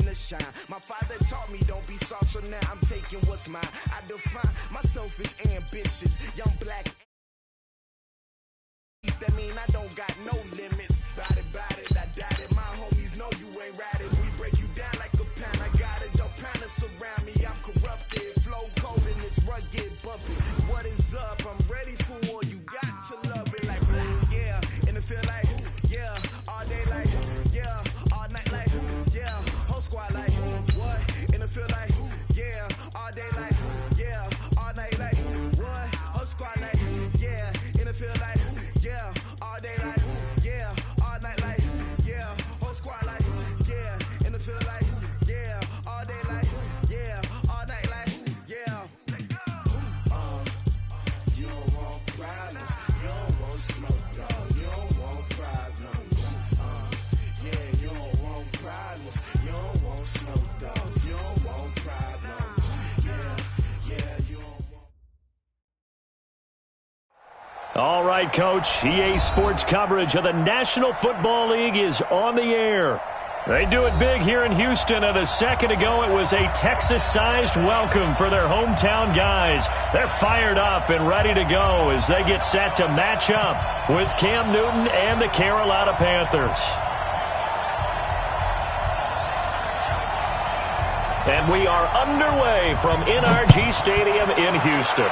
in the shine. My father taught me don't be soft, so now I'm taking what's mine. I define myself as ambitious, young black. That mean I don't got no limits. Bout it, I doubt it. My homies know you ain't ratted. We break you down like a pound. I got it, don't pound us around me. I'm corrupted, flow cold and it's rugged, bumpy. What is up? I'm ready for war. You got to love it like black, yeah. And it feel like, yeah. All day like, yeah. All night like, yeah. Whole squad like, what? And it feel like, yeah. All day like, yeah. All night like, what? Whole squad like, yeah. And it feel like, yeah, all day like, yeah, all night like, yeah, whole squad like, yeah, in the field like, yeah, all day like, yeah, all night like, yeah. You don't want problems, you don't want smoke, dog, you don't want problems. Yeah, you don't want problems, you don't want smoke, dog, you don't want problems. Yeah, you don't want. All right, Coach, EA Sports coverage of the National Football League is on the air. They do it big here in Houston, and a second ago it was a Texas-sized welcome for their hometown guys. They're fired up and ready to go as they get set to match up with Cam Newton and the Carolina Panthers. And we are underway from NRG Stadium in Houston.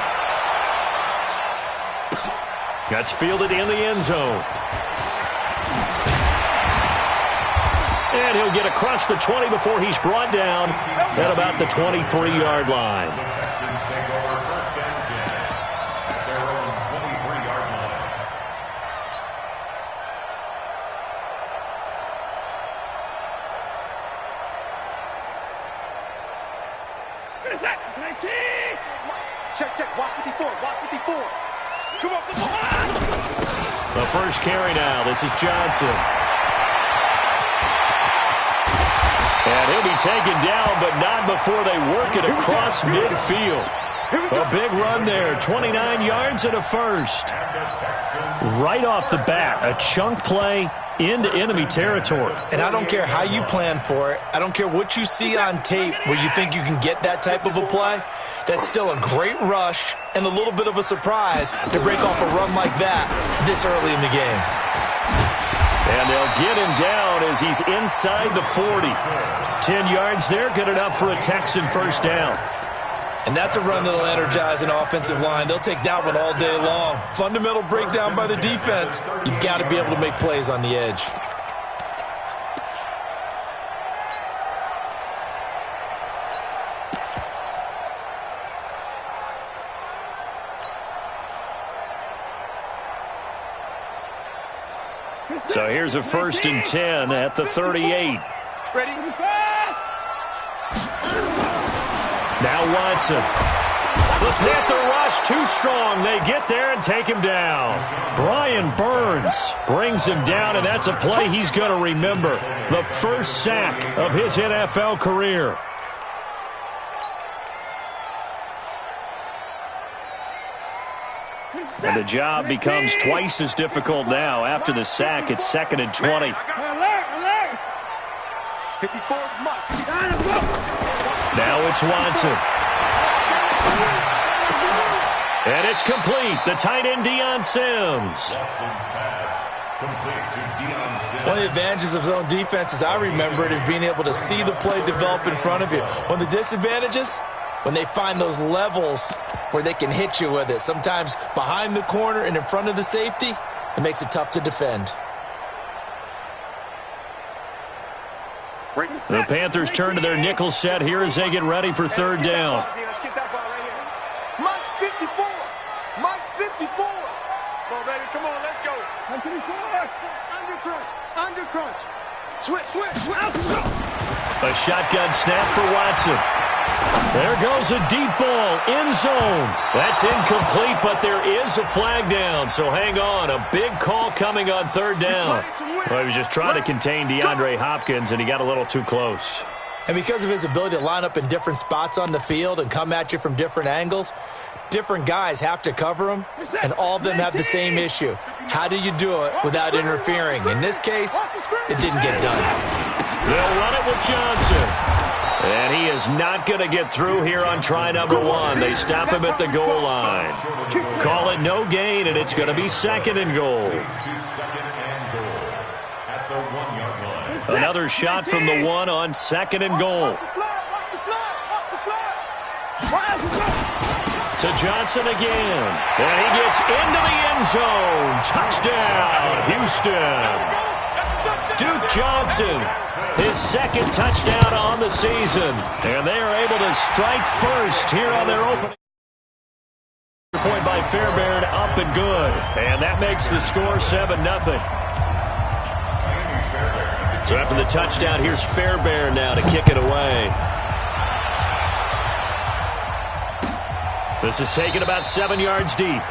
That's fielded in the end zone. And he'll get across the 20 before he's brought down at about the 23-yard line. Check, watch 54, watch 54. Come on. The first carry now. This is Johnson. And he'll be taken down, but not before they work it across midfield. A big run there, 29 yards and a first. Right off the bat, a chunk play into enemy territory. And I don't care how you plan for it. I don't care what you see on tape where you think you can get that type of a play. That's still a great rush and a little bit of a surprise to break off a run like that this early in the game. And they'll get him down as he's inside the 40. 10 yards there, good enough for a Texan first down. And that's a run that'll energize an offensive line. They'll take that one all day long. Fundamental breakdown by the defense. You've got to be able to make plays on the edge. So here's a 1st and 10 at the 38. Ready? Now Watson. The Panther rush too strong. They get there and take him down. Brian Burns brings him down, and that's a play he's going to remember. The first sack of his NFL career. And the job becomes twice as difficult now. After the sack, it's 2nd and 20. 54 Mike. Now it's Watson. And it's complete. The tight end, Deion Sims. One of the advantages of zone defense, as I remember it, is being able to see the play develop in front of you. One of the disadvantages, when they find those levels where they can hit you with it. Sometimes behind the corner and in front of the safety, it makes it tough to defend. The Panthers turn to their nickel set here as they get ready for 3rd down. Let's get that ball right here. Mike's 54. Mike's 54. Come on, baby. Come on, let's go. 54. Under crunch. Switch. A shotgun snap for Watson. There goes a deep ball, end zone. That's incomplete, but there is a flag down, so hang on. A big call coming on 3rd down. Well, he was just trying to contain DeAndre Hopkins, and he got a little too close. And because of his ability to line up in different spots on the field and come at you from different angles, different guys have to cover him, and all of them have the same issue. How do you do it without interfering? In this case, it didn't get done. They'll run it with Johnson. And he is not going to get through here on try number 1. They stop him at the goal line. Call it no gain, and it's going to be 2nd and goal. Another shot from the 1 on 2nd and goal. To Johnson again. And he gets into the end zone. Touchdown, Houston. Duke Johnson, his 2nd touchdown on the season. And they are able to strike first here on their opening. Point by Fairbairn, up and good. And that makes the score 7-0. So after the touchdown, here's Fairbairn now to kick it away. This is taken about 7 yards deep.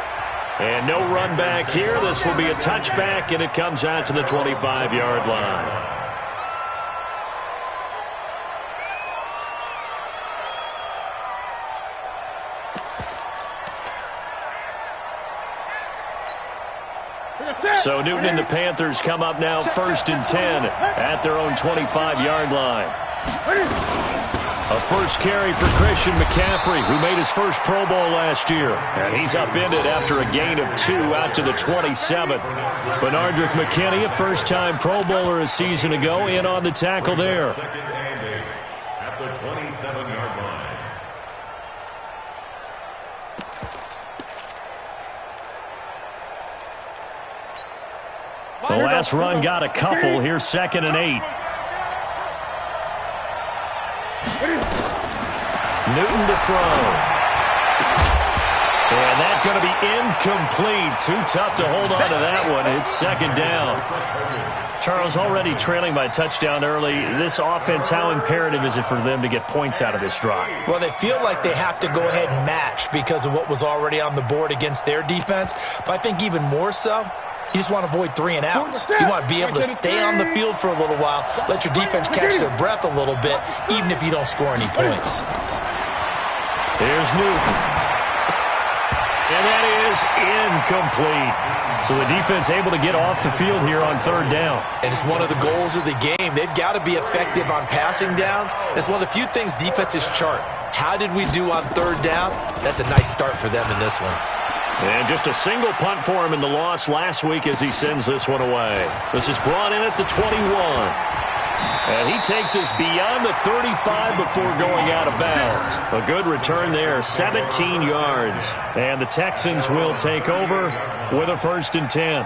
And no run back here. This will be a touchback, and it comes out to the 25-yard line. So Newton and the Panthers come up now 1st and 10 at their own 25-yard line. A first carry for Christian McCaffrey, who made his first Pro Bowl last year. And he's upended after a gain of 2 out to the 27. Benardrick McKinney, a first-time Pro Bowler a season ago, in on the tackle there. At the 27-yard line. The last run got a couple. Here's 2nd and 8. Newton to throw. And that's going to be incomplete. Too tough to hold on to that one. It's 2nd down. Charles, already trailing by a touchdown early. This offense, how imperative is it for them to get points out of this drive? Well, they feel like they have to go ahead and match because of what was already on the board against their defense. But I think even more so, you just want to avoid 3 and outs. You want to be able to stay on the field for a little while, let your defense catch their breath a little bit, even if you don't score any points. Here's Newton. And that is incomplete. So the defense able to get off the field here on 3rd down. And it's one of the goals of the game. They've got to be effective on passing downs. It's one of the few things defenses chart. How did we do on 3rd down? That's a nice start for them in this one. And just a single punt for him in the loss last week as he sends this one away. This is brought in at the 21. And he takes us beyond the 35 before going out of bounds. A good return there, 17 yards. And the Texans will take over with a 1st and 10.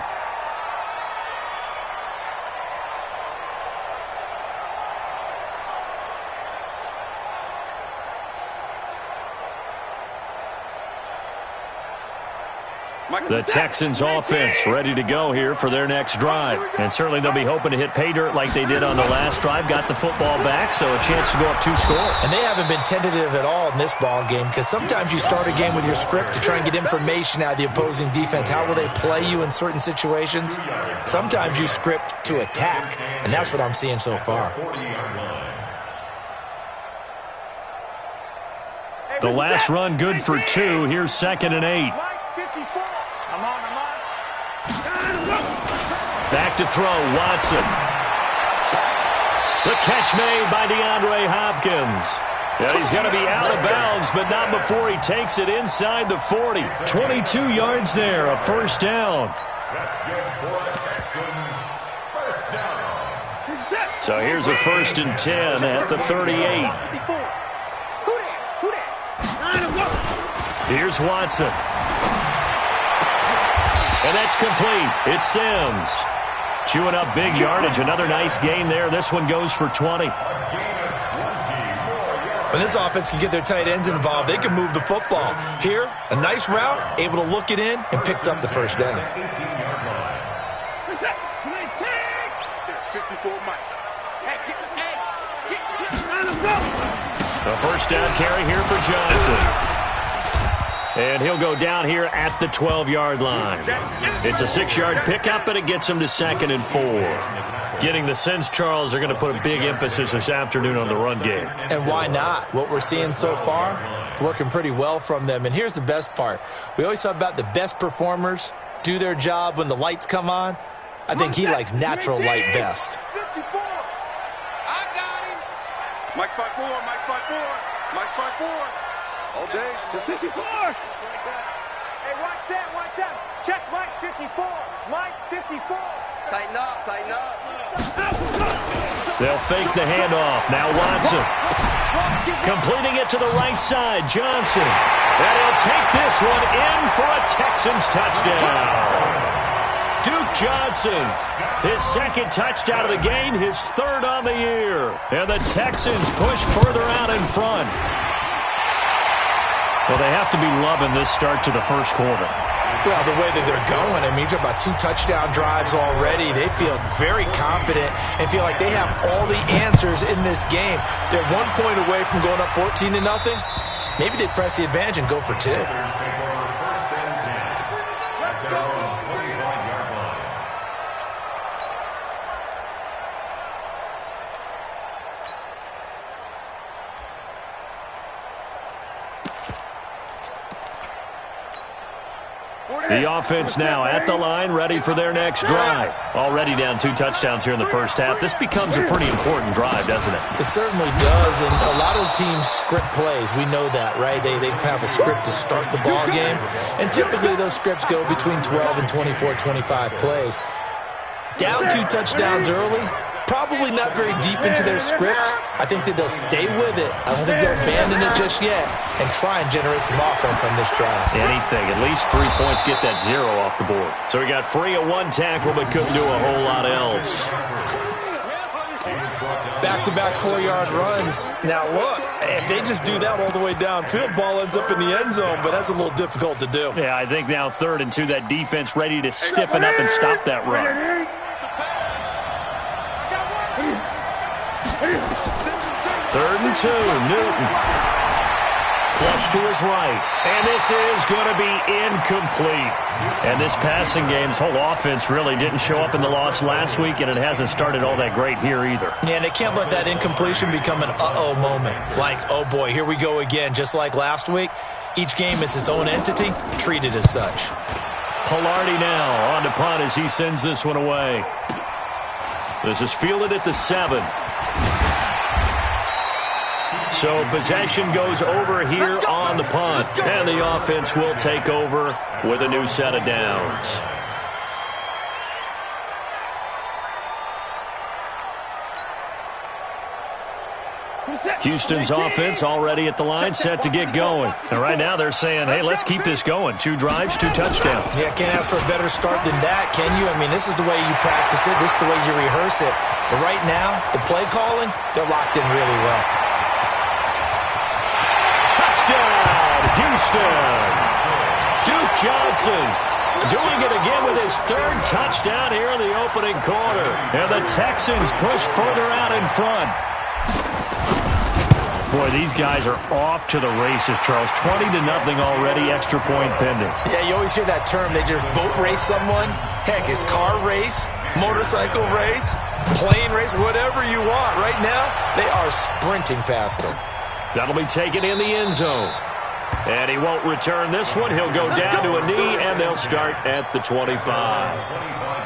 The Texans offense ready to go here for their next drive. And certainly they'll be hoping to hit pay dirt like they did on the last drive. Got the football back, so a chance to go up 2 scores. And they haven't been tentative at all in this ball game because sometimes you start a game with your script to try and get information out of the opposing defense. How will they play you in certain situations? Sometimes you script to attack, and that's what I'm seeing so far. The last run good for 2. Here's 2nd and 8. Back to throw, Watson. The catch made by DeAndre Hopkins. Yeah, he's going to be out of bounds, but not before he takes it inside the 40. 22 yards there, a 1st down. That's good for the Texans. 1st down. So here's a 1st and 10 at the 38. Here's Watson. And that's complete. It's Sims. Chewing up big yardage. Another nice gain there. This one goes for 20. When this offense can get their tight ends involved, they can move the football. Here, a nice route, able to look it in, and picks up the 1st down. A 1st down carry here for Johnson. And he'll go down here at the 12-yard line. It's a 6-yard pickup, and it gets him to 2nd and 4. Getting the sense, Charles, they're going to put a big emphasis this afternoon on the run game. And why not? What we're seeing so far, working pretty well from them. And here's the best part. We always talk about the best performers do their job when the lights come on. I think he likes natural light best. Mike's 5'4", Mike's 5'4", Mike's 5'4". All day to 64. Hey, watch that. Check Mike 54. Mike 54. Tighten up. They'll fake the handoff. Now Watson. Completing it to the right side. Johnson. And he'll take this one in for a Texans touchdown. Duke Johnson, his second touchdown of the game, his third on the year. And the Texans push further out in front. Well, they have to be loving this start to the first quarter. Well, the way that they're going, I mean, you're about 2 touchdown drives already. They feel very confident and feel like they have all the answers in this game. They're 1 point away from going up 14-0. Maybe they press the advantage and go for 2. The offense now at the line, ready for their next drive. Already down 2 touchdowns here in the first half. This becomes a pretty important drive, doesn't it? It certainly does, and a lot of the teams script plays. We know that, right? They have a script to start the ball game, and typically those scripts go between 12 and 24, 25 plays. Down 2 touchdowns early, probably not very deep into their script. I think that they'll stay with it. I don't think they'll abandon it just yet and try and generate some offense on this drive. Anything. At least 3 points get that 0 off the board. So he got free of 1 tackle but couldn't do a whole lot else. Back-to-back 4-yard runs. Now, look, if they just do that all the way downfield, ball ends up in the end zone, but that's a little difficult to do. Yeah, I think now 3rd and 2, that defense ready to stiffen up and stop that run. 3rd and 2, Newton. Flush to his right. And this is going to be incomplete. And this passing game's whole offense really didn't show up in the loss last week, and it hasn't started all that great here either. Yeah, and they can't let that incompletion become an uh-oh moment. Like, oh boy, here we go again. Just like last week, each game is its own entity, treated as such. Pilardi now on to punt as he sends this one away. This is fielded at the 7. So possession goes over here on the punt, and the offense will take over with a new set of downs. Houston's offense already at the line, set to get going. And right now they're saying, hey, let's keep this going. 2 drives, 2 touchdowns. Yeah, can't ask for a better start than that, can you? I mean, this is the way you practice it. This is the way you rehearse it. But right now, the play calling, they're locked in really well. Touchdown, Houston. Duke Johnson doing it again with his 3rd touchdown here in the opening quarter. And the Texans push further out in front. Boy, these guys are off to the races, Charles. 20-0 already, extra point pending. Yeah, you always hear that term. They just boat race someone. Heck, it's car race, motorcycle race, plane race, whatever you want. Right now, they are sprinting past them. That'll be taken in the end zone. And he won't return this one. He'll go down to a knee, and they'll start at the 25.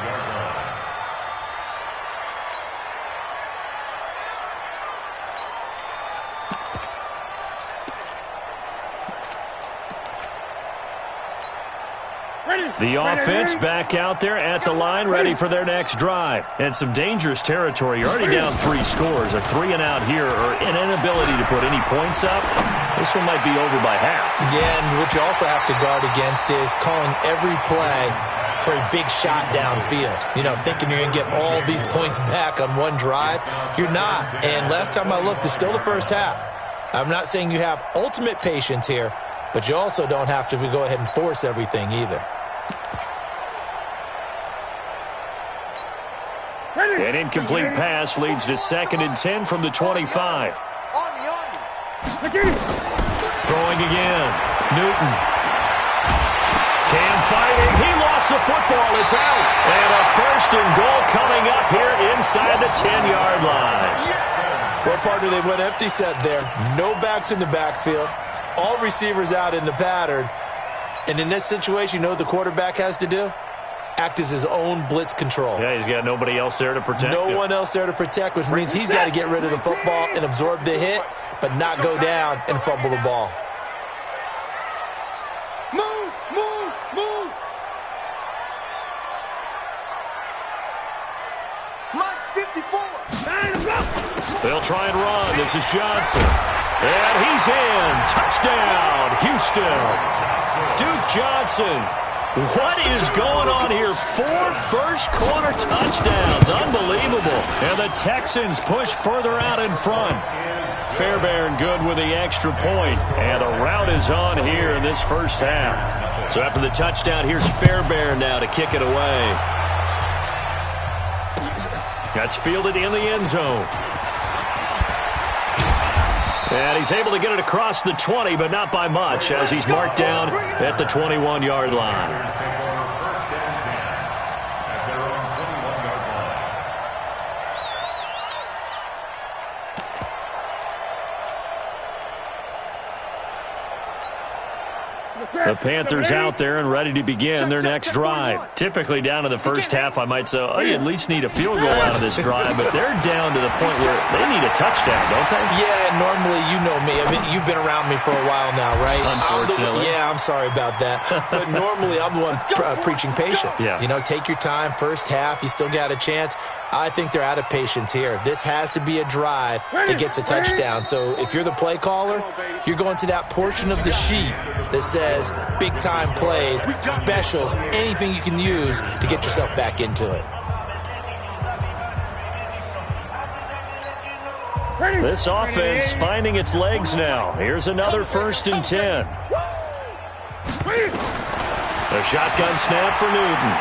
The offense back out there at the line, ready for their next drive. And some dangerous territory. You're already down 3 scores. A 3 and out here, or an inability to put any points up. This one might be over by half. Yeah, and what you also have to guard against is calling every play for a big shot downfield. You know, thinking you're going to get all these points back on one drive. You're not. And last time I looked, it's still the first half. I'm not saying you have ultimate patience here, but you also don't have to go ahead and force everything either. An incomplete pass leads to 2nd and 10 from the 25. Throwing again. Newton. Cam fighting. He lost the football. It's out. And a 1st and goal coming up here inside the 10-yard line. Well, partner, they went empty set there. No backs in the backfield. All receivers out in the pattern. And in this situation, you know what the quarterback has to do? act as his own blitz control. Yeah, he's got nobody else there to protect him. No one else there to protect, which means he's got to get rid of the football and absorb the hit, but not go down and fumble the ball. Move, move, move. Mike 54. They'll try and run. This is Johnson. And he's in. Touchdown, Houston. Duke Johnson. What is going on here? 4 first-quarter touchdowns. Unbelievable. And the Texans push further out in front. Fairbairn good with the extra point. And the route is on here in this first half. So after the touchdown, here's Fairbairn now to kick it away. That's fielded in the end zone. And he's able to get it across the 20, but not by much, as he's marked down at the 21-yard line. The Panthers out there and ready to begin their next drive. Typically down to the first half, I might say, oh, you at least need a field goal out of this drive, but they're down to the point where they need a touchdown, don't they? Yeah, normally, you know me. I mean, you've been around me for a while now, right? Unfortunately. I'm sorry about that. But normally, I'm the one preaching patience. Yeah. You know, take your time, first half, you still got a chance. I think they're out of patience here. This has to be a drive that gets a touchdown. So if you're the play caller, you're going to that portion of the sheet that says big-time plays, specials, anything you can use to get yourself back into it. This offense finding its legs now. Here's another 1st and 10. A shotgun snap for Newton.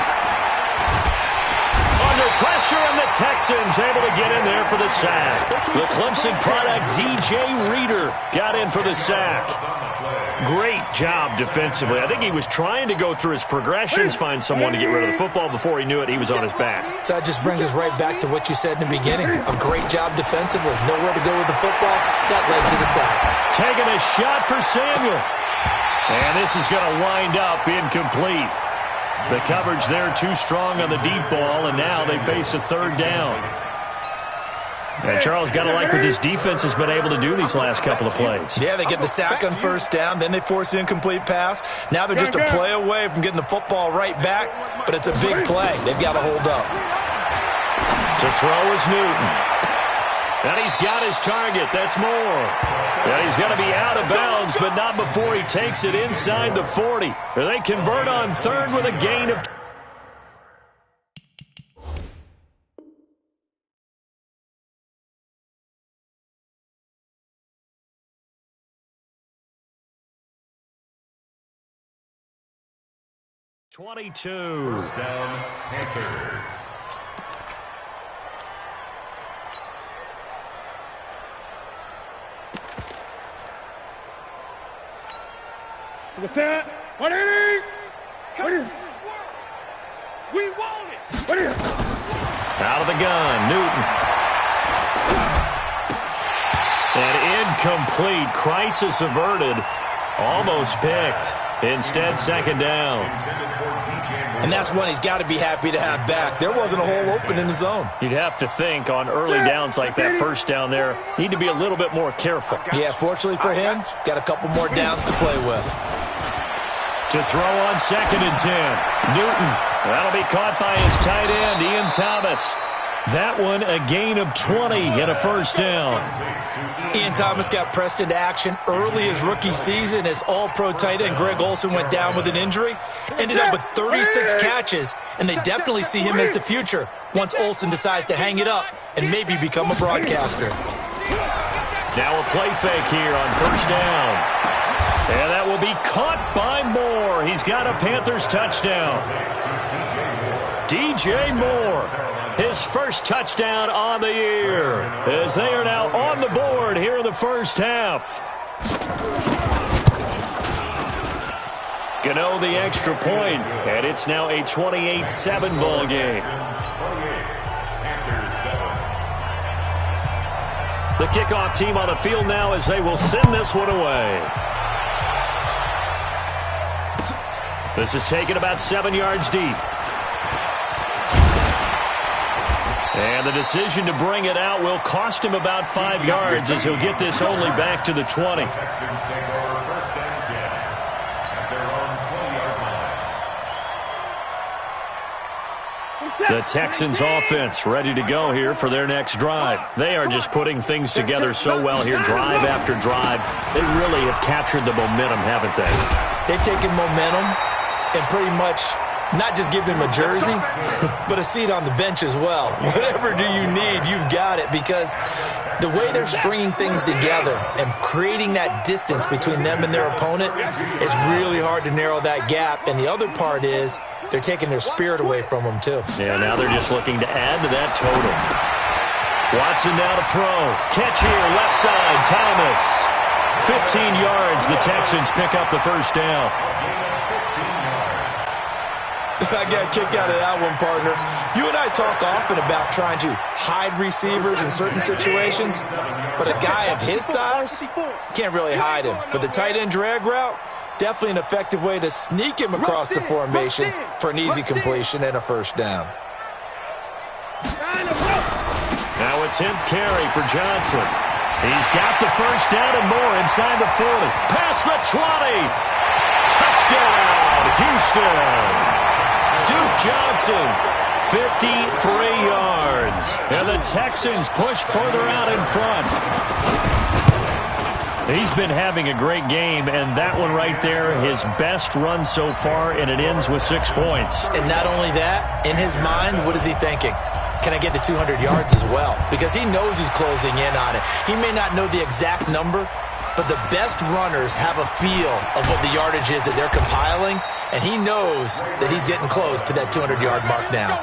Under pressure, and the Texans able to get in there for the sack. The Clemson product, DJ Reader, got in for the sack. Great job defensively. I think he was trying to go through his progressions, find someone to get rid of the football. Before he knew it, he was on his back. So that just brings us right back to what you said in the beginning. A great job defensively. Nowhere to go with the football. That led to the sack. Taking a shot for Samuel. And this is going to wind up incomplete. The coverage there too strong on the deep ball, and now they face a 3rd down. And Charles, got to like what this defense has been able to do these last couple of plays. Yeah, they get the sack on 1st down, then they force the incomplete pass. Now they're just a play away from getting the football right back, but it's a big play. They've got to hold up. To throw is Newton. And he's got his target. That's Moore. And he's going to be out of bounds, but not before he takes it inside the 40. They convert on 3rd with a gain of 22. 1st down, Panthers. What's that? What is it? What is it? We want it. What is it? Out of the gun, Newton. And incomplete. Crisis averted. Almost picked. Instead, 2nd down. And that's one he's got to be happy to have back. There wasn't a hole open in the zone. You'd have to think on early downs like that 1st down there, need to be a little bit more careful. Yeah, fortunately for him, got a couple more downs to play with. To throw on 2nd and 10. Newton. That'll be caught by his tight end, Ian Thomas. That one a gain of 20 and a 1st down. Ian Thomas got pressed into action early his rookie season as all-pro tight end Greg Olsen went down with an injury. Ended up with 36 catches, and they definitely see him as the future once Olsen decides to hang it up and maybe become a broadcaster. Now a play fake here on 1st down. And that will be caught by Moore. He's got a Panthers touchdown. DJ Moore, his 1st touchdown on the year, as they are now on the board here in the 1st half. Gano the extra point, and it's now a 28-7 ball game. The kickoff team on the field now as they will send this one away. This is taken about 7 yards deep. And the decision to bring it out will cost him about 5 yards as he'll get this only back to the 20. Texans take over first and 10 at their own 20-yard line. The Texans offense ready to go here for their next drive. They are just putting things together so well here, drive after drive. They really have captured the momentum, haven't they? They've taken momentum and pretty much not just give him a jersey, but a seat on the bench as well. Whatever do you need, you've got it, because the way they're stringing things together and creating that distance between them and their opponent, it's really hard to narrow that gap. And the other part is they're taking their spirit away from them, too. Yeah, now they're just looking to add to that total. Watson now to throw. Catch here, left side, Thomas. 15 yards, the Texans pick up the first down. I got a kick out of that one, partner. You and I talk often about trying to hide receivers in certain situations, but a guy of his size, can't really hide him. But the tight end drag route, definitely an effective way to sneak him across the formation for an easy completion and a first down. Now a 10th carry for Johnson. He's got the first down and more inside the 40. Past the 20. Touchdown, Houston. Duke Johnson, 53 yards. And the Texans push further out in front. He's been having a great game, and that one right there, his best run so far, and it ends with 6 points. And not only that, in his mind, what is he thinking? Can I get to 200 yards as well? Because he knows he's closing in on it. He may not know the exact number, but the best runners have a feel of what the yardage is that they're compiling, and he knows that he's getting close to that 200-yard mark now.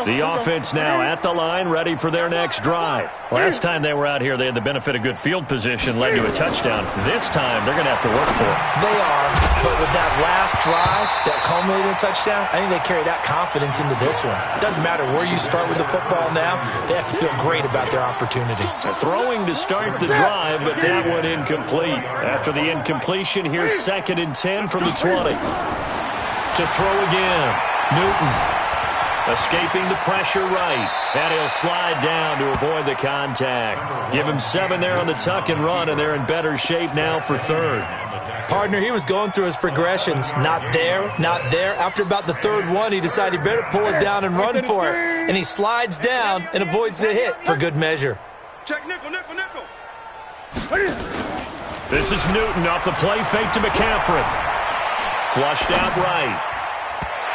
The offense now at the line, ready for their next drive. Last time they were out here, they had the benefit of good field position, led to a touchdown. This time, they're going to have to work for it. They are, but with that last drive, that culminating touchdown, I think they carry that confidence into this one. It doesn't matter where you start with the football now, they have to feel great about their opportunity. Throwing to start the drive, but that one incomplete. After the incompletion, here's 2nd and 10 from the 20. To throw again, Newton. Escaping the pressure right, and he'll slide down to avoid the contact. Give him 7 there on the tuck and run, and they're in better shape now for 3rd. Partner, he was going through his progressions. Not there, not there. After about the 3rd one, he decided he better pull it down and run for it. And he slides down and avoids the hit for good measure. Check nickel, nickel, nickel. This is Newton off the play fake to McCaffrey. Flushed out right.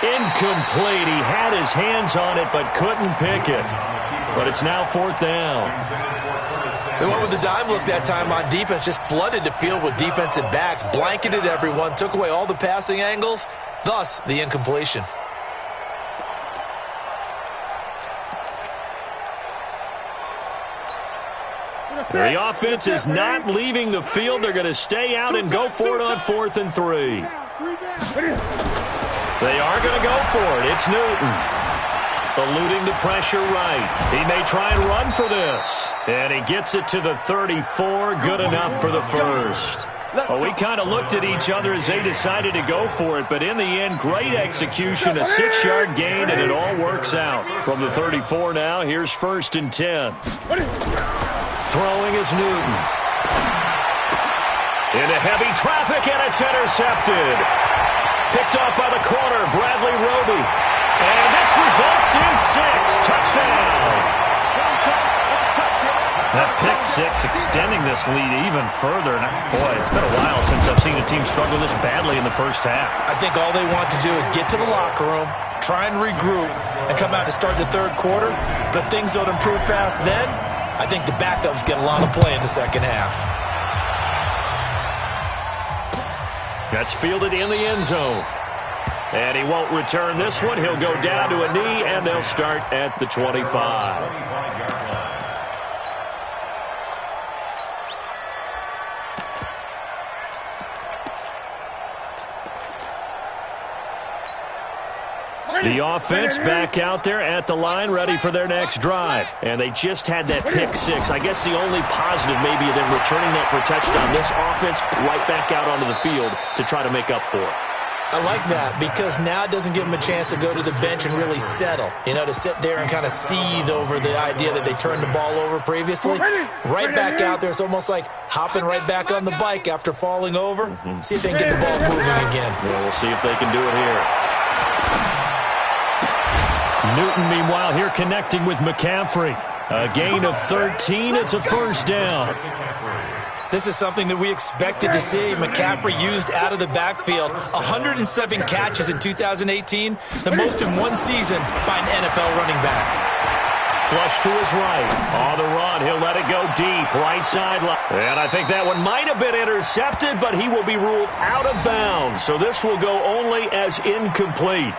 Incomplete. He had his hands on it but couldn't pick it. But it's now 4th down. They went with the dime look that time on defense, just flooded the field with defensive backs, blanketed everyone, took away all the passing angles, thus the incompletion. The offense is not leaving the field. They're going to stay out and go for it on 4th and 3. They are going to go for it. It's Newton. Eluding the pressure right. He may try and run for this. And he gets it to the 34. Good enough for the first. Well, we kind of looked at each other as they decided to go for it. But in the end, great execution. A 6-yard gain, and it all works out. From the 34 now, here's 1st and 10. Throwing is Newton. Into heavy traffic, and it's intercepted. Picked off by the corner, Bradley Roby. And this results in 6. Touchdown. That pick 6 extending this lead even further. And boy, it's been a while since I've seen a team struggle this badly in the first half. I think all they want to do is get to the locker room, try and regroup, and come out to start the 3rd quarter. But if things don't improve fast then, I think the backups get a lot of play in the second half. That's fielded in the end zone. And he won't return this one. He'll go down to a knee, and they'll start at the 25. The offense back out there at the line, ready for their next drive. And they just had that pick six. I guess the only positive maybe of them returning that for a touchdown. This offense right back out onto the field to try to make up for it. I like that because now it doesn't give them a chance to go to the bench and really settle. You know, to sit there and kind of seethe over the idea that they turned the ball over previously. Right back out there. It's almost like hopping right back on the bike after falling over. See if they can get the ball moving again. Well, we'll see if they can do it here. Newton, meanwhile, here connecting with McCaffrey. A gain of 13. It's a first down. This is something that we expected to see. McCaffrey used out of the backfield. 107 catches in 2018, the most in one season by an NFL running back. Flush to his right. On the run, he'll let it go deep. Right sideline. And I think that one might have been intercepted, but he will be ruled out of bounds. So this will go only as incomplete.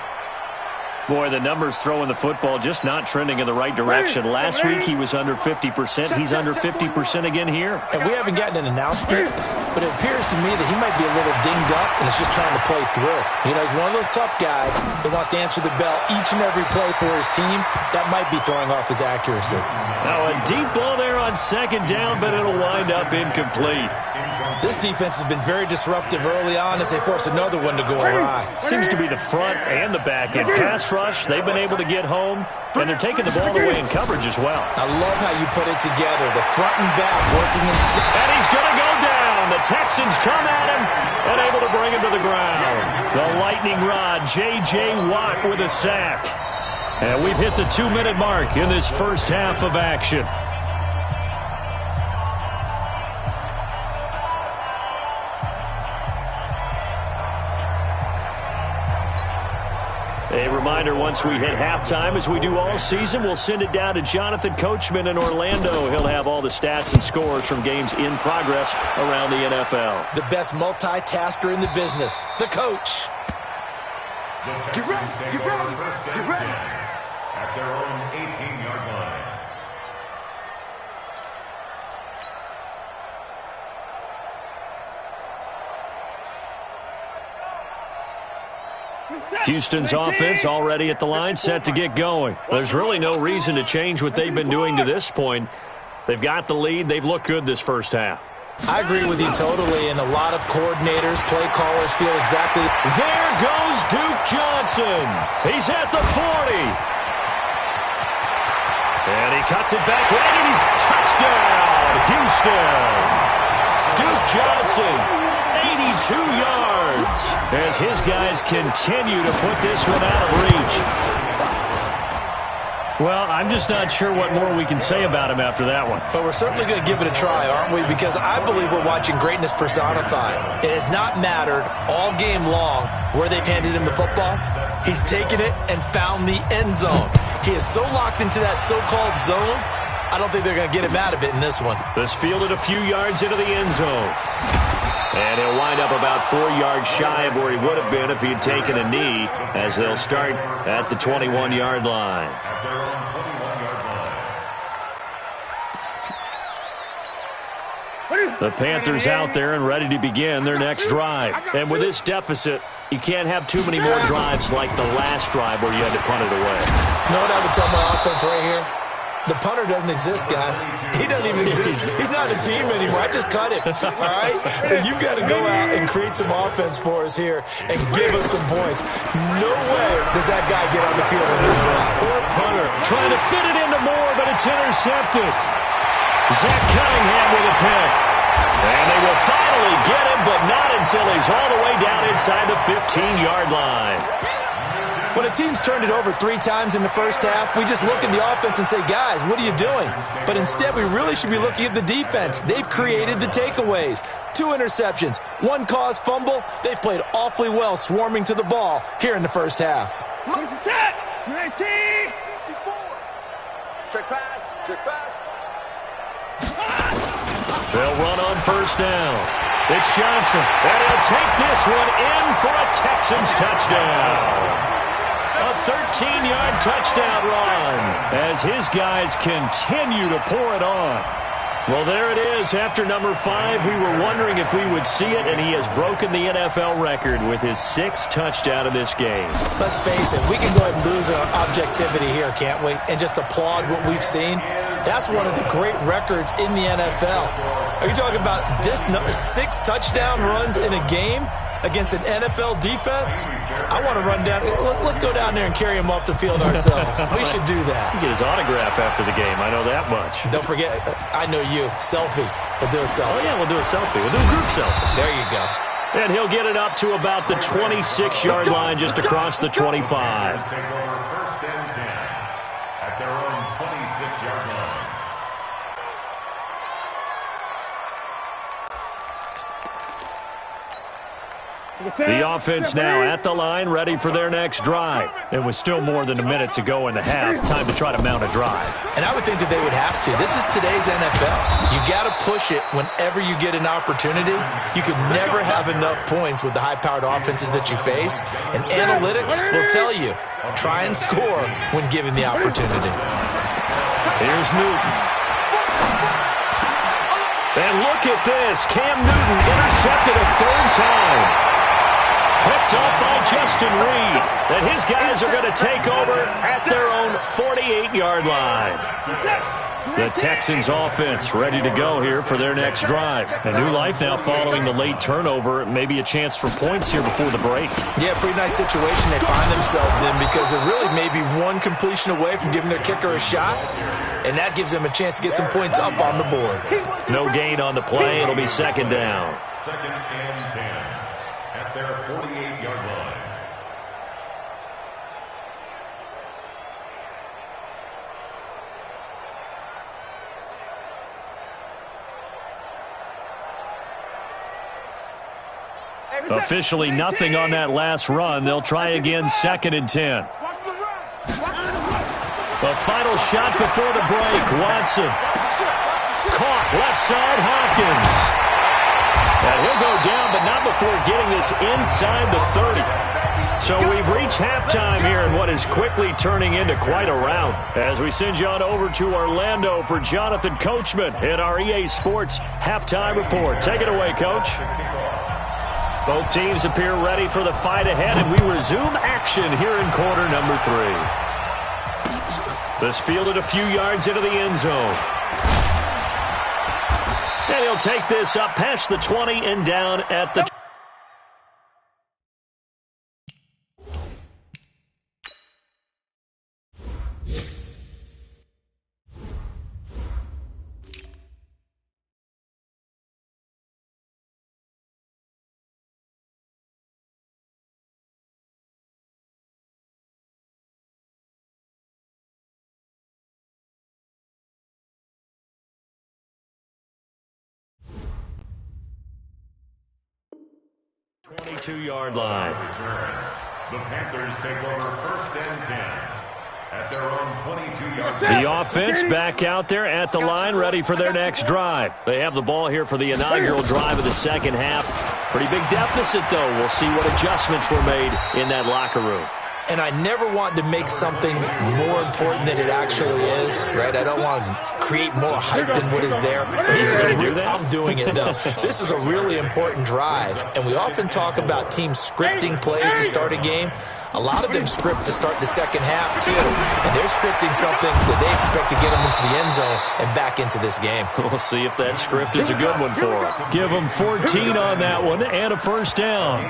Boy, the numbers throwing the football just not trending in the right direction. Last week he was under 50%. He's under 50% again here. And we haven't gotten an announcement, but it appears to me that he might be a little dinged up and is just trying to play through. You know, he's one of those tough guys that wants to answer the bell each and every play for his team. That might be throwing off his accuracy. Now a deep ball there on second down, but it'll wind up incomplete. This defense has been very disruptive early on as they force another one to go awry. Seems to be the front and the back end. Pass rush, they've been able to get home, and they're taking the ball away in coverage as well. I love how you put it together. The front and back working in. And he's going to go down. The Texans come at him and able to bring him to the ground. The lightning rod, J.J. Watt with a sack. And we've hit the 2-minute mark in this first half of action. A reminder, once we hit halftime, as we do all season, we'll send it down to Jonathan Coachman in Orlando. He'll have all the stats and scores from games in progress around the NFL. The best multitasker in the business, the coach. Get ready, get ready, get ready. At their own 18-yard line. Houston's offense already at the line, set to get going. There's really no reason to change what they've been doing to this point. They've got the lead. They've looked good this first half. I agree with you totally, and a lot of coordinators, play callers feel exactly. There goes Duke Johnson. He's at the 40. And he cuts it back right, and he's touchdown, Houston. Duke Johnson, 82 yards, as his guys continue to put this one out of reach. Well, I'm just not sure what more we can say about him after that one. But we're certainly going to give it a try, aren't we? Because I believe we're watching greatness personified. It has not mattered all game long where they've handed him the football. He's taken it and found the end zone. He is so locked into that so-called zone, I don't think they're going to get him out of it in this one. This fielded a few yards into the end zone. And he'll wind up about 4 yards shy of where he would have been if he had taken a knee, as they'll start at the 21-yard line. At their own 21-yard line. The Panthers out there and ready to begin their next drive. And with this deficit, you can't have too many more drives like the last drive where you had to punt it away. You know what I would tell my offense right here? The punter doesn't exist, guys. He doesn't even exist. He's not a team anymore. I just cut him. All right? So you've got to go out and create some offense for us here and give us some points. No way does that guy get on the field in this drive. Poor punter trying to fit it into Moore, but it's intercepted. Zach Cunningham with a pick. And they will finally get him, but not until he's all the way down inside the 15-yard line. When a team's turned it over 3 times in the first half, we just look at the offense and say, guys, what are you doing? But instead, we really should be looking at the defense. They've created the takeaways. 2 interceptions, 1 caused fumble. They played awfully well swarming to the ball here in the first half. 19, 54. Trick pass, trick pass. They'll run on first down. It's Johnson, and he'll take this one in for a Texans touchdown. A 13-yard touchdown run as his guys continue to pour it on. Well, there it is. After number 5, we were wondering if we would see it, and he has broken the NFL record with his 6th touchdown in this game. Let's face it, we can go ahead and lose our objectivity here, can't we? And just applaud what we've seen. That's one of the great records in the NFL. Are you talking about this 6 touchdown runs in a game against an NFL defense? I want to run down. Let's go down there and carry him off the field ourselves. We should do that. Get his autograph after the game. I know that much. Don't forget, I know you. Selfie. We'll do a selfie. Oh, yeah, we'll do a selfie. We'll do a group selfie. There you go. And he'll get it up to about the 26-yard line, just across the 25. Take over 1st and 10 at their own 26-yard line. The offense now at the line, ready for their next drive. And with still more than a minute to go in the half, time to try to mount a drive. And I would think that they would have to. This is today's NFL. You got to push it whenever you get an opportunity. You could never have enough points with the high-powered offenses that you face. And analytics will tell you, try and score when given the opportunity. Here's Newton. And look at this. Cam Newton intercepted a 3rd time. Picked up by Justin Reed. And his guys are going to take over at their own 48-yard line. The Texans offense ready to go here for their next drive. A new life now following the late turnover. Maybe a chance for points here before the break. Yeah, pretty nice situation they find themselves in because they're really maybe one completion away from giving their kicker a shot. And that gives them a chance to get some points up on the board. No gain on the play. It'll be 2nd down. 2nd and 10 at their 48-yard line. Officially nothing on that last run. They'll try again 2nd and 10. The final shot before the break. Watson. Caught left side, Hopkins. And he'll go down, but not before getting this inside the 30. So we've reached halftime here in what is quickly turning into quite a rout. As we send you on over to Orlando for Jonathan Coachman in our EA Sports Halftime Report. Take it away, Coach. Both teams appear ready for the fight ahead, and we resume action here in quarter number 3. This fielded a few yards into the end zone. And he'll take this up past the 20 and down at the 22-yard line. The Panthers take over 1st and 10 at their own 22-yard line. The offense back out there at the line, ready for their next drive. They have the ball here for the inaugural drive of the 2nd half. Pretty big deficit, though. We'll see what adjustments were made in that locker room. And I never want to make something more important than it actually is, right? I don't want to create more hype than what is there. But this is I'm doing it, though. This is a really important drive. And we often talk about teams scripting plays to start a game. A lot of them script to start the 2nd half, too. And they're scripting something that they expect to get them into the end zone and back into this game. We'll see if that script is a good one for them. Give them 14 on that one and a 1st down.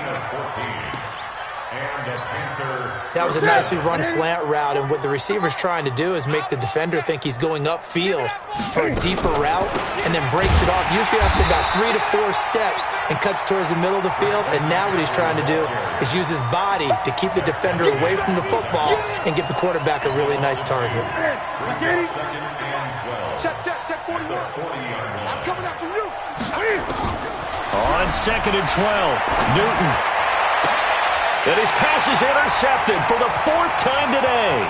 That was a nicely run slant route, and what the receiver's trying to do is make the defender think he's going upfield for a deeper route and then breaks it off, usually after about 3 to 4 steps, and cuts towards the middle of the field. And now what he's trying to do is use his body to keep the defender away from the football and give the quarterback a really nice target. Check 41. I'm coming after you. On 2nd and 12, Newton. And his pass is intercepted for the 4th time today.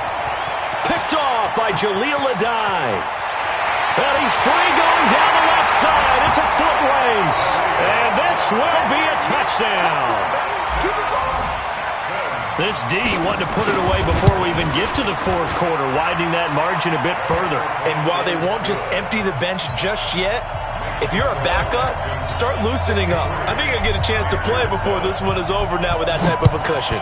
Picked off by Jaleel Adai. And he's free going down the left side. It's a foot race. And this will be a touchdown. This D wanted to put it away before we even get to the fourth quarter, widening that margin a bit further. And while they won't just empty the bench just yet, if you're a backup, start loosening up. I think you'll get a chance to play before this one is over now with that type of a cushion.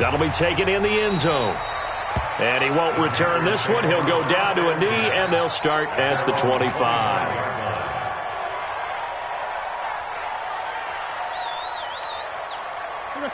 That'll be taken in the end zone. And he won't return this one. He'll go down to a knee, and they'll start at the 25.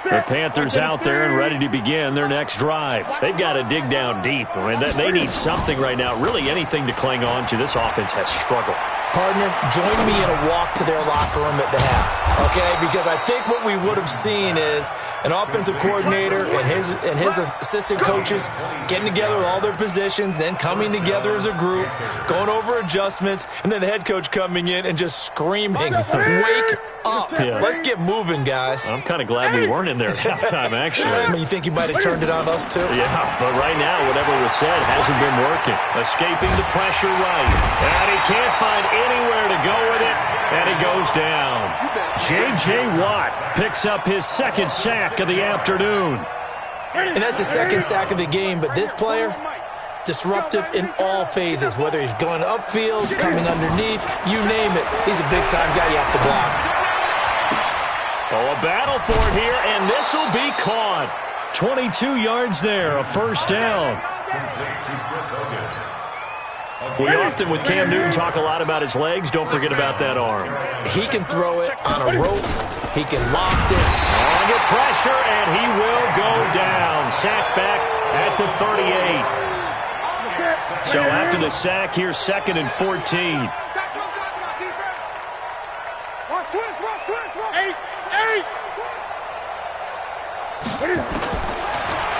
The Panthers out there and ready to begin their next drive. They've got to dig down deep. I mean, they need something right now, really anything to cling on to. This offense has struggled. Partner, join me in a walk to their locker room at the half, okay? Because I think what we would have seen is an offensive coordinator and his assistant coaches getting together with all their positions, then coming together as a group, going over adjustments, and then the head coach coming in and just screaming, "Wake up. Yeah. Let's get moving, guys." I'm kind of glad we weren't in there at halftime, actually. I mean, you think you might have turned it on us, too? Yeah, but right now, whatever was said hasn't been working. Escaping the pressure right. And he can't find anywhere to go with it, and he goes down. J.J. Watt picks up his second sack of the afternoon. And that's the second sack of the game, but this player, disruptive in all phases, whether he's going upfield, coming underneath, you name it. He's a big-time guy you have to block. Oh, a battle for it here, and this will be caught. 22 yards there, a first down. We often, with Cam Newton, talk a lot about his legs. Don't forget about that arm. He can throw it on a rope. He can loft it. Under pressure, and he will go down. Sacked back at the 38. So after the sack, here's 2nd and 14.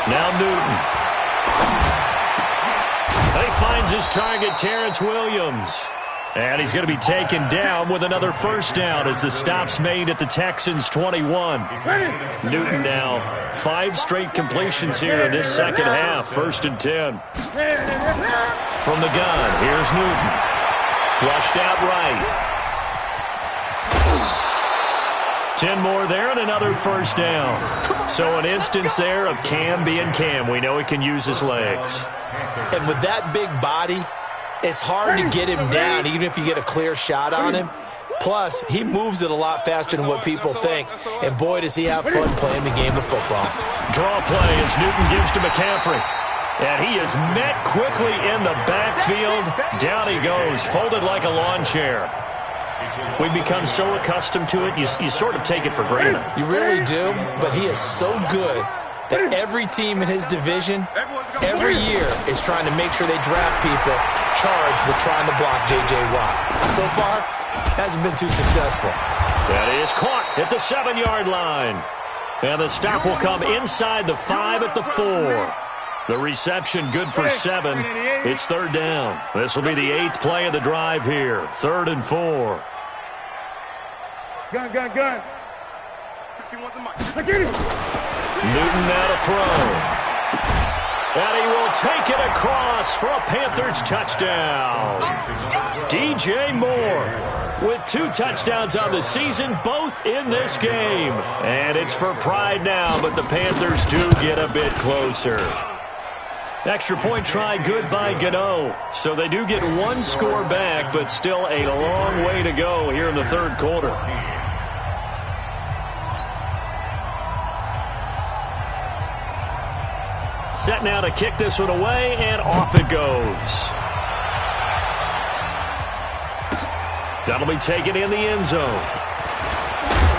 Now Newton. He finds his target, Terrence Williams. And he's going to be taken down with another first down as the stop's made at the Texans' 21. Newton now 5 straight completions here in this second half. 1st and 10. From the gun, here's Newton. Flushed out right. 10 more there and another first down. So an instance there of Cam being Cam. We know he can use his legs. And with that big body, it's hard to get him down even if you get a clear shot on him. Plus, he moves it a lot faster than what people think. And boy, does he have fun playing the game of football. Draw play as Newton gives to McCaffrey. And he is met quickly in the backfield. Down he goes, folded like a lawn chair. We've become so accustomed to it, you sort of take it for granted. You really do, but he is so good that every team in his division, every year, is trying to make sure they draft people charged with trying to block J.J. Watt. So far, hasn't been too successful. That is caught at the 7-yard line. And the stop will come inside the 5 at the 4. The reception good for 7. It's 3rd down. This will be the 8th play of the drive here. 3rd and 4. Gun. Newton now to throw. And he will take it across for a Panthers touchdown. DJ Moore with 2 touchdowns on the season, both in this game. And it's for pride now, but the Panthers do get a bit closer. Extra point try good by Gano. So they do get 1 score back, but still a long way to go here in the 3rd quarter. Set now to kick this one away, and off it goes. That'll be taken in the end zone.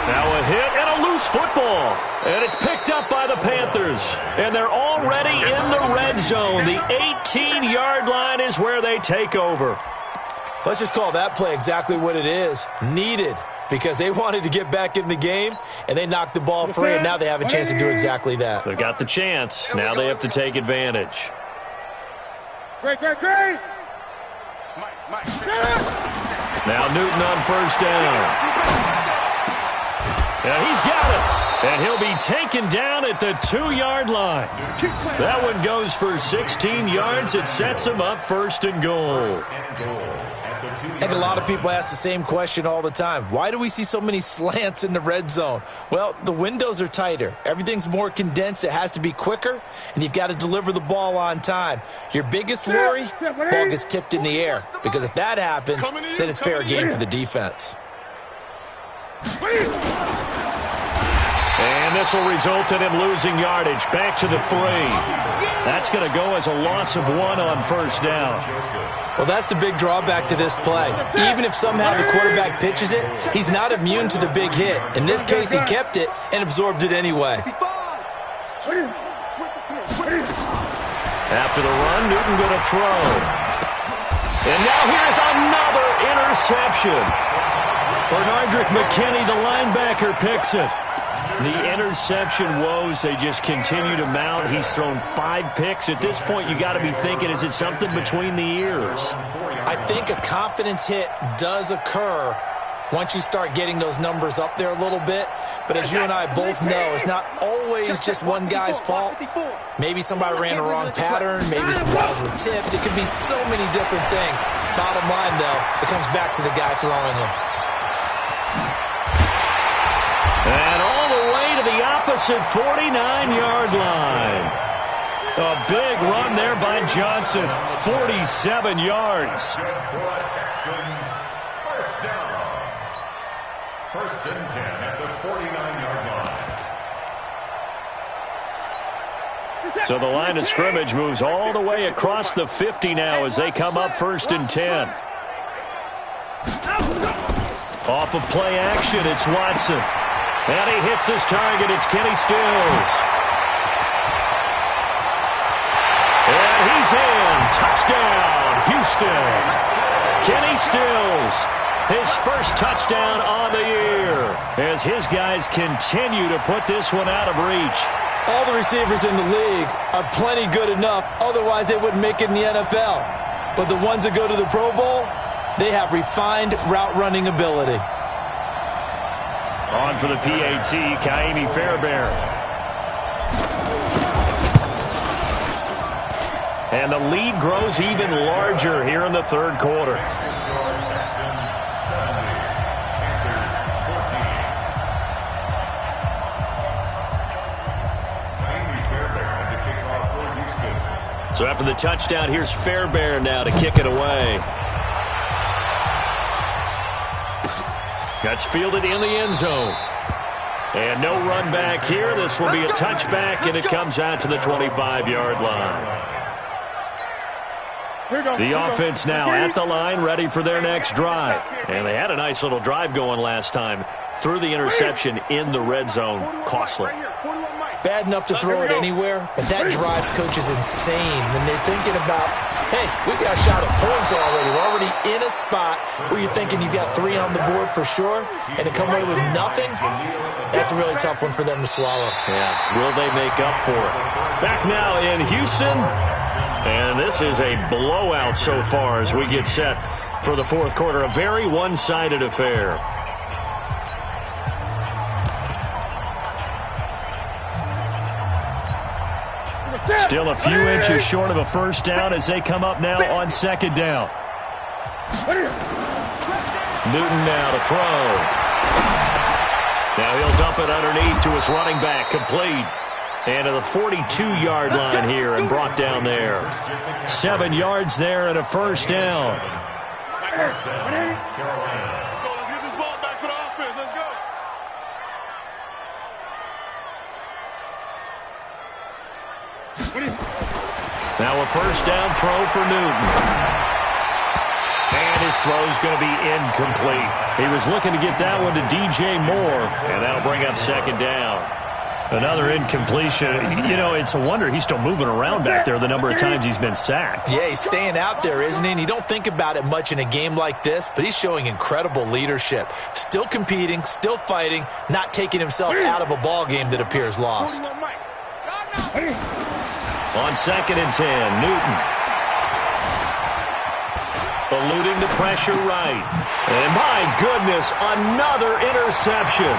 Now a hit and a loose football. And it's picked up by the Panthers. And they're already in the red zone. The 18-yard line is where they take over. Let's just call that play exactly what it is. Needed. Because they wanted to get back in the game, and they knocked the ball free, and now they have a chance to do exactly that. They got the chance. Now they have to take advantage. Great. Now Newton on first down. And he's got it. And he'll be taken down at the 2-yard line. That one goes for 16 yards. It sets him up 1st and goal. I think a lot of people ask the same question all the time. Why do we see so many slants in the red zone? Well, the windows are tighter. Everything's more condensed. It has to be quicker, and you've got to deliver the ball on time. Your biggest worry, ball gets tipped in the air, because if that happens, then it's fair game for the defense. And this will result in him losing yardage. Back to the 3. That's going to go as a loss of 1 on 1st down. Well, that's the big drawback to this play. Even if somehow the quarterback pitches it, he's not immune to the big hit. In this case, he kept it and absorbed it anyway. After the run, Newton going to throw. And now here's another interception. Bernardrick McKinney, the linebacker, picks it. The interception woes, they just continue to mount. He's thrown 5 picks. At this point, you got to be thinking, is it something between the ears? I think a confidence hit does occur once you start getting those numbers up there a little bit. But as you and I both know, it's not always just one guy's fault. Maybe somebody ran a wrong pattern. Maybe some balls were tipped. It could be so many different things. Bottom line, though, it comes back to the guy throwing them. And all the way to the opposite 49-yard line. A big run there by Johnson. 47 yards. Texans, 1st down. 1st and 10 at the 49-yard line. So the line of scrimmage moves all the way across the 50 now as they come up 1st and 10. Off of play action, it's Watson. And he hits his target. It's Kenny Stills. And he's in. Touchdown, Houston. Kenny Stills, his first touchdown on the year, as his guys continue to put this one out of reach. All the receivers in the league are plenty good enough. Otherwise, they wouldn't make it in the NFL. But the ones that go to the Pro Bowl, they have refined route running ability. On for the PAT, Kaimi Fairbairn. And the lead grows even larger here in the 3rd quarter. So after the touchdown, here's Fairbairn now to kick it away. That's fielded in the end zone. And no run back here. This will be a touchback, and it comes out to the 25-yard line. The offense now at the line, ready for their next drive. And they had a nice little drive going last time. Threw the interception in the red zone. Costly. Bad enough to throw it anywhere, but that drives coaches insane when they're thinking about, hey, we got a shot at points already. We're already in a spot where you're thinking you got 3 on the board for sure, and to come away with nothing, that's a really tough one for them to swallow. Yeah, will they make up for it? Back now in Houston, and this is a blowout so far as we get set for the 4th quarter. A very one-sided affair. Still a few inches short of a first down as they come up now on 2nd down. Newton now to throw. Now he'll dump it underneath to his running back, complete. And to the 42-yard line here and brought down there. 7 yards there and a first down. Now a first down throw for Newton. And his throw's going to be incomplete. He was looking to get that one to DJ Moore, and that'll bring up 2nd down. Another incompletion. You know, it's a wonder he's still moving around back there the number of times he's been sacked. Yeah, he's staying out there, isn't he? And you don't think about it much in a game like this, but he's showing incredible leadership. Still competing, still fighting, not taking himself out of a ball game that appears lost. On 2nd and 10, Newton. Eluding the pressure right. And my goodness, another interception.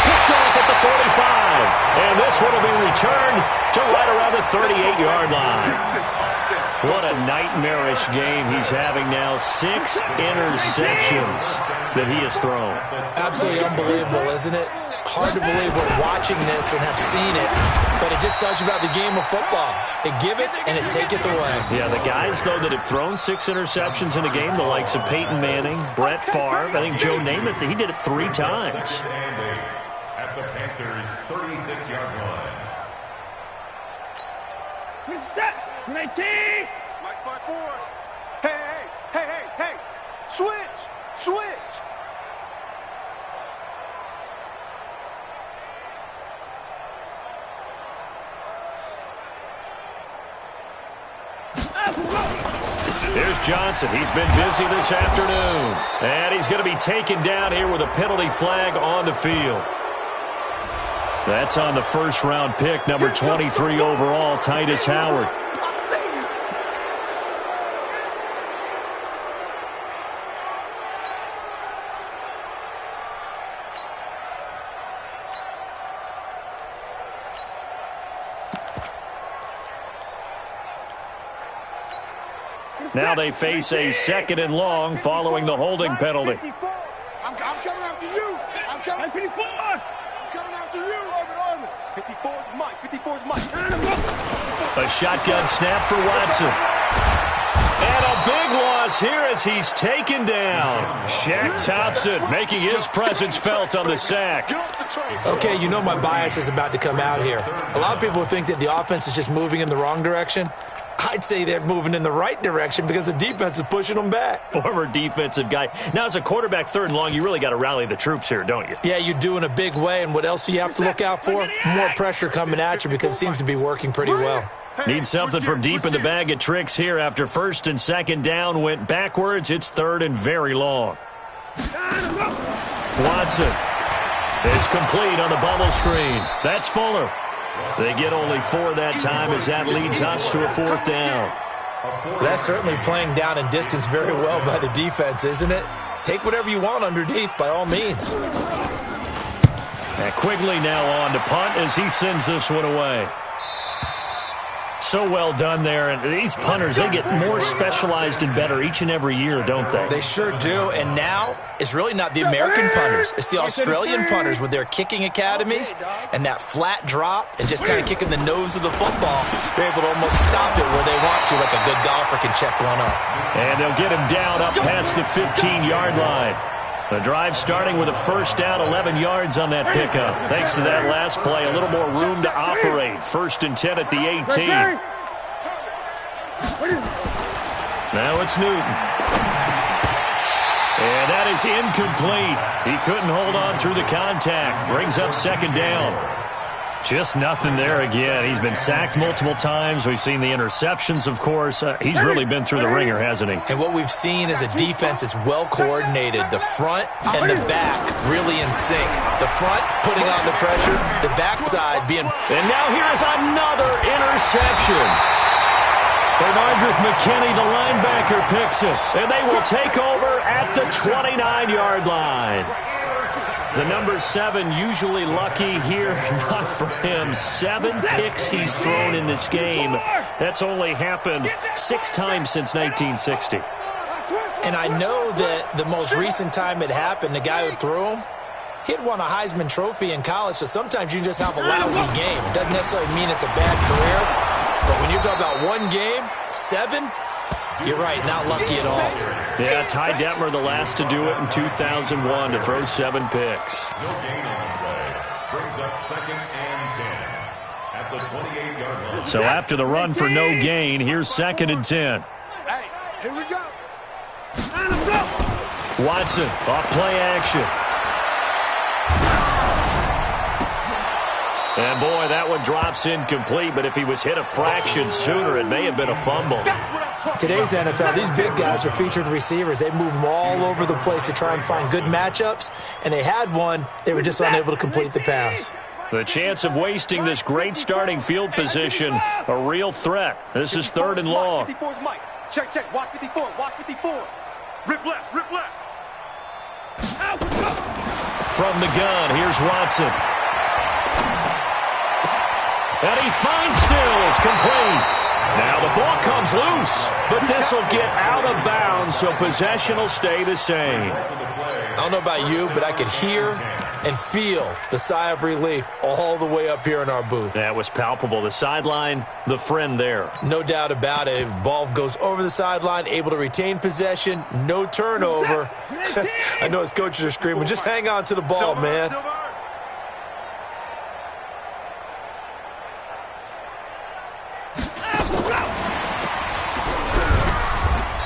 Picked off at the And this one will be returned to right around the 38-yard line. What a nightmarish game he's having now. 6 interceptions that he has thrown. Absolutely unbelievable, isn't it? Hard to believe we're watching this and have seen it, but it just tells you about the game of football. It giveth and it taketh away. Yeah, the guys, though, that have thrown 6 interceptions in a game, the likes of Peyton Manning, Brett Favre, I think Joe Namath, he did it 3 times. At the Panthers' 36-yard line. Set. 19. Mike's by 4. Hey. Switch. Here's Johnson. He's been busy this afternoon. And he's going to be taken down here with a penalty flag on the field. That's on the first-round pick, number 23 overall, Titus Howard. Now they face a 2nd and long following the holding penalty. I'm coming after you. I'm coming. 54. I'm coming after you. 54 is Mike. 54 is Mike. A shotgun snap for Watson. And a big loss here as he's taken down. Shaq Thompson making his presence felt on the sack. Okay, you know my bias is about to come out here. A lot of people think that the offense is just moving in the wrong direction. I'd say they're moving in the right direction because the defense is pushing them back. Former defensive guy. Now, as a quarterback 3rd and long, you really got to rally the troops here, don't you? Yeah, you do in a big way, and what else do you have to look out for? More pressure coming at you because it seems to be working pretty well. Need something from deep in the bag of tricks here after 1st and 2nd down went backwards. It's 3rd and very long. Watson. It's complete on the bubble screen. That's Fuller. They get only 4 that time as that leads us to a 4th down. That's certainly playing down in distance very well by the defense, isn't it? Take whatever you want underneath by all means. And Quigley now on to punt as he sends this one away. So well done there. And these punters, they get more specialized and better each and every year, don't they? They sure do. And now it's really not the American punters. It's the Australian punters with their kicking academies and that flat drop and just kind of kicking the nose of the football. They're able to almost stop it where they want to, like a good golfer can check one up. And they'll get him down up past the 15-yard line. The drive starting with a 1st down, 11 yards on that pickup. Thanks to that last play, a little more room to operate. 1st and 10 at the 18. Now it's Newton. And that is incomplete. He couldn't hold on through the contact. Brings up 2nd down. Just nothing there again. He's been sacked multiple times. We've seen the interceptions, of course. He's really been through the ringer, hasn't he? And what we've seen is a defense that's well coordinated. The front and the back really in sync. The front putting on the pressure, the backside being... And now here's another interception. Bernardrick McKinney, the linebacker, picks it. And they will take over at the 29-yard line. The number 7 usually lucky here, not for him. 7 picks he's thrown in this game. That's only happened 6 times since 1960. And I know that the most recent time it happened, the guy who threw him, he had won a Heisman Trophy in college, so sometimes you just have a lousy game. It doesn't necessarily mean it's a bad career, but when you're talking about 1 game, 7, you're right, not lucky at all. Yeah, Ty Detmer, the last to do it in 2001, to throw 7 picks. Still gain on the play. Brings up 2nd and 10 at the 28-yard line. So after the run for no gain, here's 2nd and 10. Hey, here we go. Watson, off play action. And boy, that one drops incomplete, but if he was hit a fraction sooner, it may have been a fumble. Today's NFL, these big guys are featured receivers. They move them all over the place to try and find good matchups, and they had one. They were just unable to complete the pass. The chance of wasting this great starting field position, a real threat. This is 3rd and long. 54 is Mike. Check, check. Watch 54. Watch 54. Rip left. Rip left. From the gun, here's Watson. And he finds Stills, complete. Now the ball comes loose, but this will get out of bounds, so possession will stay the same. I don't know about you, but I could hear and feel the sigh of relief all the way up here in our booth. That was palpable. The sideline, the friend there. No doubt about it. Ball goes over the sideline, able to retain possession, no turnover. I know his coaches are screaming, just hang on to the ball, man.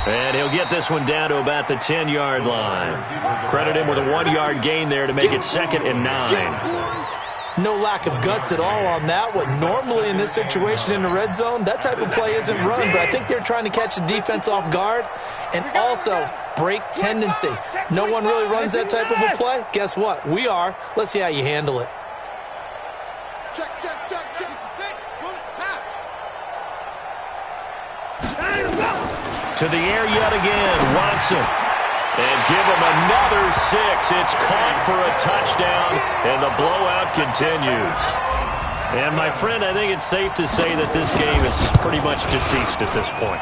And he'll get this one down to about the 10-yard line. Credit him with a 1-yard gain there to make it 2nd and 9. No lack of guts at all on that one. Normally in this situation in the red zone, that type of play isn't run, but I think they're trying to catch the defense off guard and also break tendency. No one really runs that type of a play. Guess what? We are. Let's see how you handle it. Check. To the air yet again, Watson. And give him another 6. It's caught for a touchdown, and the blowout continues. And, my friend, I think it's safe to say that this game is pretty much deceased at this point.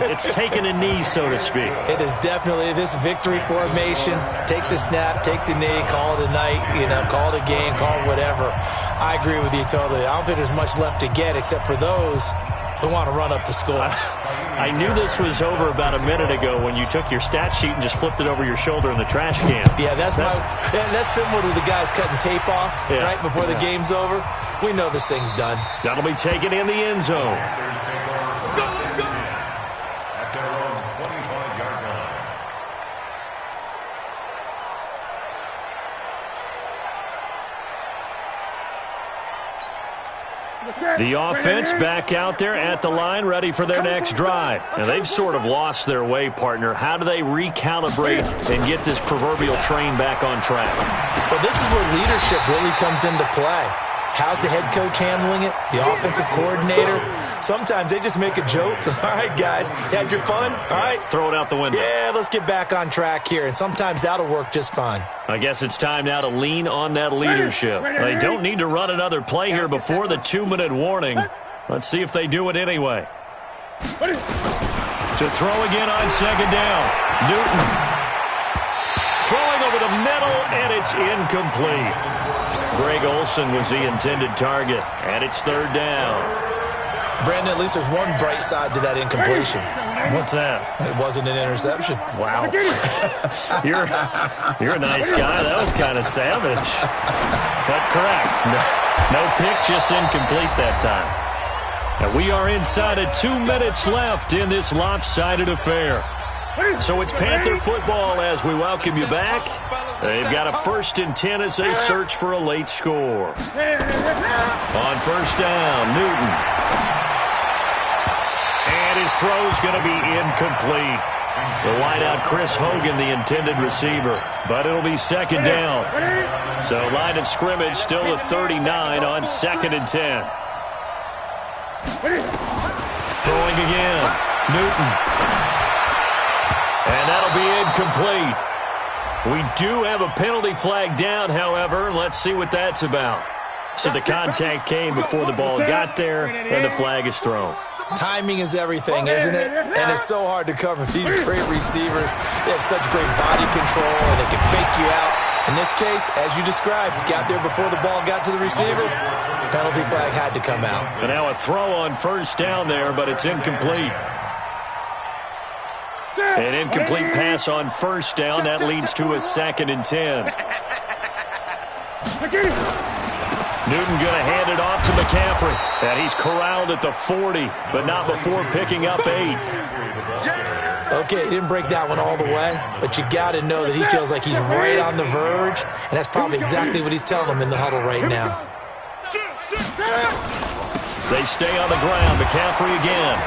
It's taken a knee, so to speak. It is definitely this victory formation. Take the snap, take the knee, call it a night, call it a game, call it whatever. I agree with you totally. I don't think there's much left to get except for those who want to run up the score. I knew this was over about a minute ago when you took your stat sheet and just flipped it over your shoulder in the trash can. Yeah, that's similar to the guys cutting tape off right before the game's over. We know this thing's done. That'll be taken in the end zone. At their own 25-yard line. The offense back out there at the line, ready for their next drive. And they've sort of lost their way, partner. How do they recalibrate and get this proverbial train back on track? Well, this is where leadership really comes into play. How's the head coach handling it? The offensive coordinator? Sometimes they just make a joke. All right, guys, had your fun? All right. Throw it out the window. Yeah, let's get back on track here. And sometimes that'll work just fine. I guess it's time now to lean on that leadership. They don't need to run another play here before the 2-minute warning. Let's see if they do it anyway. To throw again on 2nd down. Newton. Throwing over the middle, and it's incomplete. Greg Olsen was the intended target, and it's 3rd down. Brandon, at least there's one bright side to that incompletion. What's that? It wasn't an interception. Wow. You're a nice guy. That was kind of savage. But correct. No pick, just incomplete that time. And we are inside of 2 minutes left in this lopsided affair. So it's Panther football as we welcome you back. They've got a 1st and 10 as they search for a late score. On 1st down, Newton. And his throw's going to be incomplete. The wideout, Chris Hogan, the intended receiver. But it'll be 2nd down. So line of scrimmage still at 39 on 2nd and 10. Throwing again. Newton. And that'll be incomplete. We do have a penalty flag down, however. Let's see what that's about. So the contact came before the ball got there, and the flag is thrown. Timing is everything, isn't it? And it's so hard to cover these great receivers. They have such great body control, and they can fake you out. In this case, as you described, got there before the ball got to the receiver. Penalty flag had to come out. And now a throw on 1st down there, but it's incomplete. An incomplete pass on 1st down. That leads to a 2nd and 10. Newton going to hand it off to McCaffrey. And he's corralled at the 40, but not before picking up 8. Okay, he didn't break that one all the way, but you got to know that he feels like he's right on the verge, and that's probably exactly what he's telling them in the huddle right now. They stay on the ground. McCaffrey again.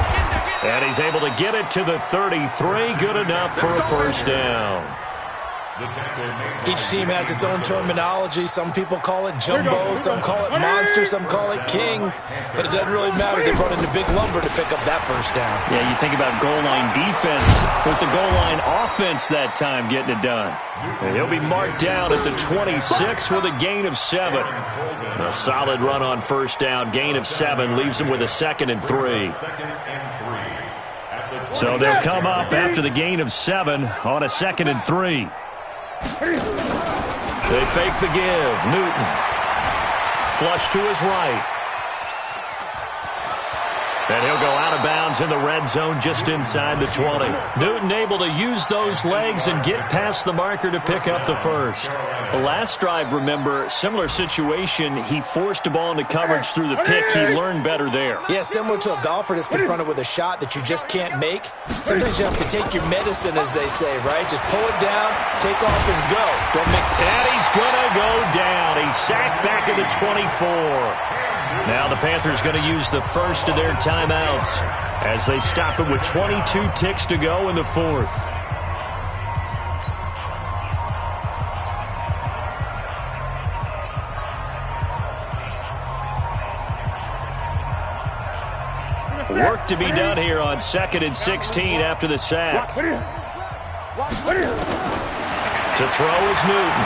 And he's able to get it to the 33. Good enough for a 1st down. Each team has its own terminology. Some people call it jumbo, some call it monster, some call it king. But it doesn't really matter. They brought in the big lumber to pick up that first down. Yeah, you think about goal line defense with the goal line offense that time getting it done. And he'll be marked down at the 26 with a gain of 7. A solid run on first down. Gain of 7 leaves him with a 2nd and 3. So they'll come up after the gain of 7 on a 2nd and 3. They fake the give. Newton. Flush to his right. And he'll go out of bounds in the red zone just inside the 20. Newton able to use those legs and get past the marker to pick up the first. The last drive, remember, similar situation. He forced the ball into coverage through the pick. He learned better there. Yeah, similar to a golfer that's confronted with a shot that you just can't make. Sometimes you have to take your medicine, as they say, right? Just pull it down, take off, and go. Don't make. And he's going to go down. He's sacked back at the 24. Now the Panthers going to use the first of their timeouts as they stop it with 22 ticks to go in the 4th. Work to be done here on 2nd and 16 after the sack. To throw is Newton.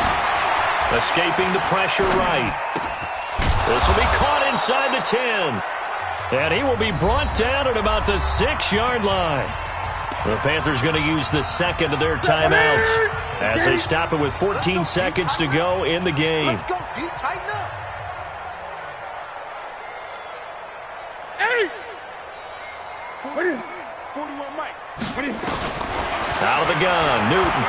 Escaping the pressure right. This will be caught inside the 10. And he will be brought down at about the 6-yard line. The Panthers going to use the 2nd of their timeouts as they stop it with 14 seconds to go in the game. Let's go, D. Tighten up. 41 Mike. Out of the gun, Newton.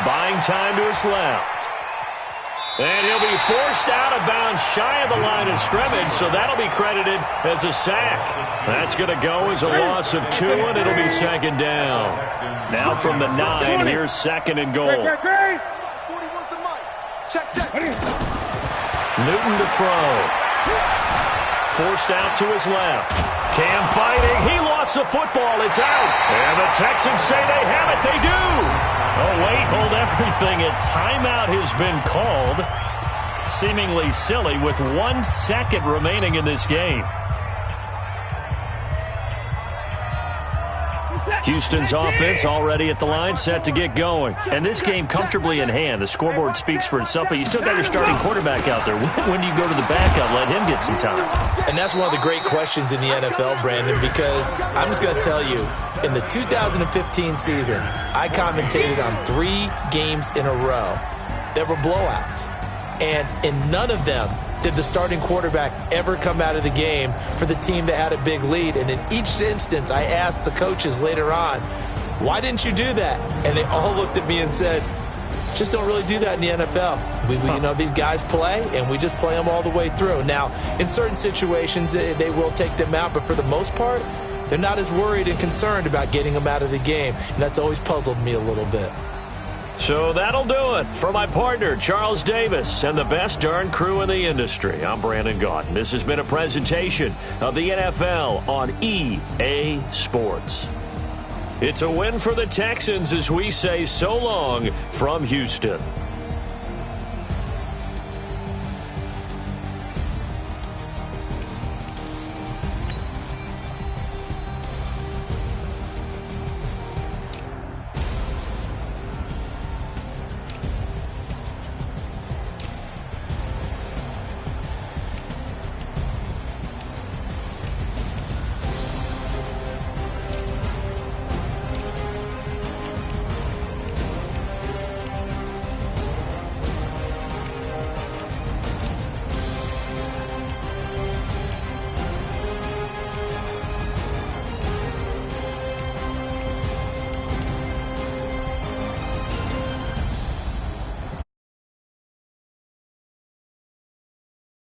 Buying time to his left. And he'll be forced out of bounds shy of the line of scrimmage, so that'll be credited as a sack. That's going to go as a loss of 2, and it'll be 2nd down. Now from the 9, here's 2nd and goal. 41's the Mike. Check. Newton to throw. Forced out to his left. Cam fighting. He lost the football. It's out. And the Texans say they have it. They do. Oh, wait, hold everything. A timeout has been called. Seemingly silly with 1 second remaining in this game. Houston's offense already at the line, set to get going. And this game comfortably in hand. The scoreboard speaks for itself, but you still got your starting quarterback out there. When do you go to the backup, let him get some time? And that's one of the great questions in the NFL, Brandon, because I'm just going to tell you, in the 2015 season, I commentated on 3 games in a row that were blowouts. And in none of them did the starting quarterback ever come out of the game for the team that had a big lead. And in each instance, I asked the coaches later on, why didn't you do that? And they all looked at me and said, just don't really do that in the NFL. We you know, these guys play, and we just play them all the way through. Now, in certain situations, they will take them out, but for the most part, they're not as worried and concerned about getting them out of the game. And that's always puzzled me a little bit. So that'll do it for my partner, Charles Davis, and the best darn crew in the industry. I'm Brandon Gaudin. This has been a presentation of the NFL on EA Sports. It's a win for the Texans as we say so long from Houston.